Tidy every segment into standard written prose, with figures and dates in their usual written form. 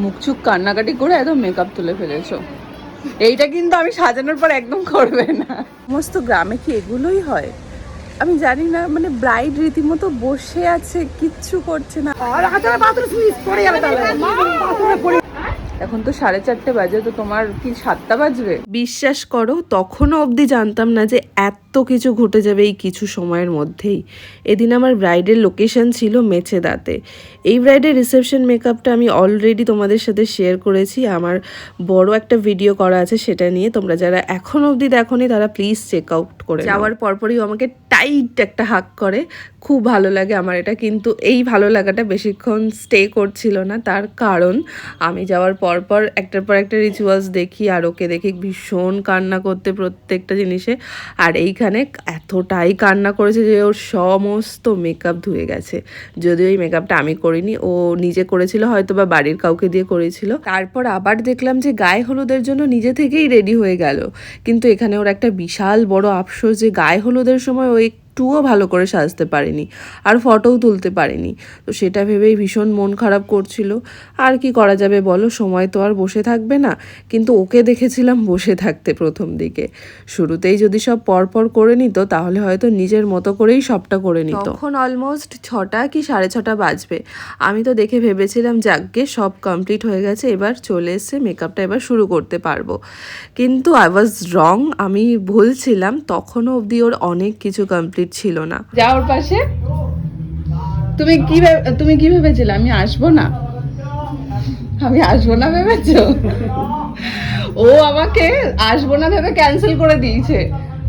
মুখ চুখ কান্নাকাটি করে একদম মেকআপ তুলে ফেলেছো। এইটা কিন্তু আমি সাজানোর পর একদম করবে না। সমস্ত গ্রামে কি এগুলোই হয় আমি জানি না, মানে ব্রাইড রীতিমতো বসে আছে, কিচ্ছু করছে না। এখন তো 4:30 বাজে, তো তোমার কি 7টা বাজবে? বিশ্বাস করো তখনও অবধি জানতাম না যে এত কিছু ঘটে যাবে এই কিছু সময়ের মধ্যেই। এদিন আমার ব্রাইডের লোকেশন ছিল মেচেদাতে। এই ব্রাইডের রিসেপশন মেকআপটা আমি অলরেডি তোমাদের সাথে শেয়ার করেছি, আমার বড় একটা ভিডিও করা আছে সেটা নিয়ে। তোমরা যারা এখন অবধি দেখোনি তারা প্লিজ চেক আউট করে যাওয়ার পরপরই আমাকে টাইট একটা হাক করে, খুব ভালো লাগে আমার এটা। কিন্তু এই ভালো লাগাটা বেশিক্ষণ স্টে করছিল না, তার কারণ আমি যাওয়ার পরপর একটার পর একটা রিচুয়ালস দেখি আর ওকে দেখি ভীষণ কান্না করতে প্রত্যেকটা জিনিসে। আর এইখানে এতটাই কান্না করেছে যে ওর সমস্ত মেকআপ ধুয়ে গেছে। যদিও এই মেকআপটা আমি করিনি, ও নিজে করেছিল, হয়তো বা বাড়ির কাউকে দিয়ে করেছিল। তারপর আবার দেখলাম যে গায়ে হলুদের জন্য নিজে থেকেই রেডি হয়ে গেল। কিন্তু এখানে ওর একটা বিশাল বড় আফসোস যে গায়ে হলুদের সময় ও একটুও ভালো করে সাজতে পারেনি আর ফটোও তুলতে পারেনি। তো সেটা ভেবেই ভীষণ মন খারাপ করছিল। আর কি করা যাবে বলো, সময় তো আর বসে থাকবে না। কিন্তু ওকে দেখেছিলাম বসে থাকতে প্রথম দিকে। শুরুতেই যদি সব পরপর করে নিত তাহলে হয়তো নিজের মতো করেই সবটা করে নিত। তখন অলমোস্ট 6টা কি 6:30 বাজবে। আমি তো দেখে ভেবেছিলাম যাকগে সব কমপ্লিট হয়ে গেছে, এবার চলে এসছে, মেকআপটা এবার শুরু করতে পারবো। কিন্তু আই ওয়াজ রং, আমি ভুল ছিলাম। তখনও অবধি ওর অনেক কিছু কমপ্লিট ছিল না। যাওয়ার পাশে তুমি কি ভেবেছিলে আমি আসবো না? আমি আসবো না ভেবেছো? ও আমাকে আসবো না ভেবে ক্যান্সেল করে দিয়েছে।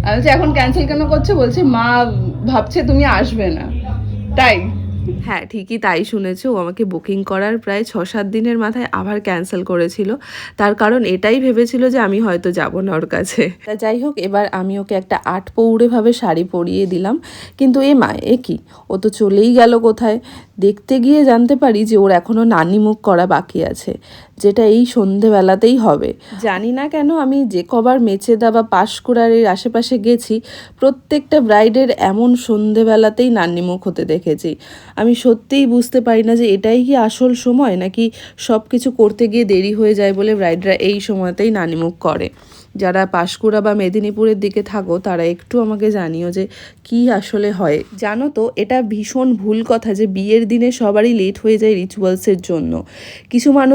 আমি বলছি এখন ক্যান্সেল কেন করছে? বলছে মা ভাবছে তুমি আসবে না, তাই। হ্যাঁ, ঠিকই তাই শুনেছো। ও আমাকে বুকিং করার প্রায় 6-7 দিনের মাথায় আবার ক্যান্সেল করেছিল। তার কারণ এটাই ভেবেছিল যে আমি হয়তো যাব না ওর কাছে। তা যাই হোক, এবার আমি ওকে একটা 8 পৌড়েভাবে শাড়ি পরিয়ে দিলাম। কিন্তু এ কি, ও তো চলেই গেল কোথায়। দেখতে গিয়ে জানতে পারি যে ওর এখনও নানি মুখ করা বাকি আছে, যেটা এই সন্ধেবেলাতেই হবে। জানি না কেন আমি যে কবার মেচেদা বা পাঁশকুড়ার এর আশেপাশে গেছি প্রত্যেকটা ব্রাইডের এমন সন্ধেবেলাতেই নান্নিমুখ হতে দেখেছি। আমি সত্যিই বুঝতে পারি না যে এটাই কি আসল সময়, নাকি সব কিছু করতে গিয়ে দেরি হয়ে যায় বলে ব্রাইডরা এই সময়তেই নানিমুখ করে। যারা পাঁশকুড়া বা মেদিনীপুরের দিকে থাকো তারা একটু আমাকে জানিও যে কি আসলে হয়। জানো তো, এটা ভীষণ ভুল কথা যে বিয়ের দিনে সবারই লেট হয়ে যায় রিচুয়ালসের জন্য। কিছু মানুষ